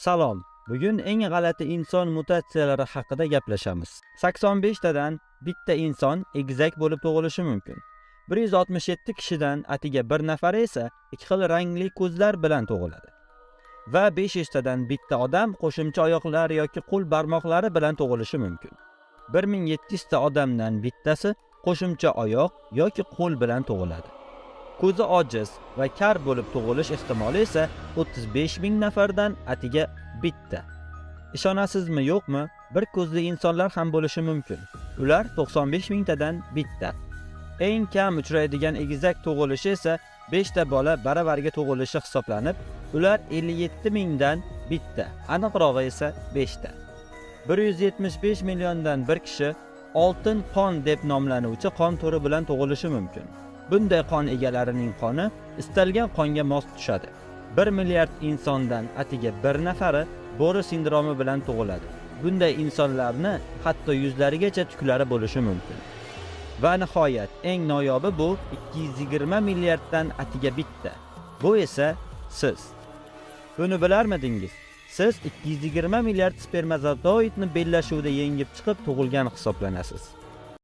Salom. Bugun eng g'alati inson mutatsiyalari haqida gaplashamiz. 85 tadan bitta inson egizak bo'lib tug'ilishi mumkin. 167 kishidan atiga bir nafari esa ikki xil rangli ko'zlar bilan tug'iladi. Va 500 tadan bitta odam qo'shimcha oyoqlar yoki qo'l barmoqlari bilan tug'ilishi mumkin. 1700 ta odamdan bittasi qo'shimcha oyoq yoki qo'l bilan tug'iladi. Ko'zi ojiz va kar bo'lib tug'ilish ehtimoli esa 35 ming nafardan atiga bitta. Ishonasizmi yo'qmi? Bir ko'zli insonlar ham bo'lishi mumkin. Ular 95 mingtadan bitta. Eng kam uchraydigan egizak tug'ilishi esa 5 ta bola baravarga tug'ilishi hisoblanib, ular 57 mingdan bitta. Aniqrog'i esa 5 ta. 175 milliondan bir kishi oltin qon deb nomlanuvchi qon turi bilan tug'ilishi mumkin. Bunday qon egalarining qoni istalgan qonga mos tushadi. 1 milliard insondan atiga bir nafari bo'ri sindromi bilan tug'iladi. Bunday insonlarni hatto yuzlarigacha tuklari bo'lishi mumkin. Va nihoyat eng noyobi bu 220 milliarddan atiga bitta. Bu esa siz. Buni bilarmidingiz? Siz 220 milliard spermatozoidni bellashuvda yengib chiqib tug'ilgan hisoblanasiz.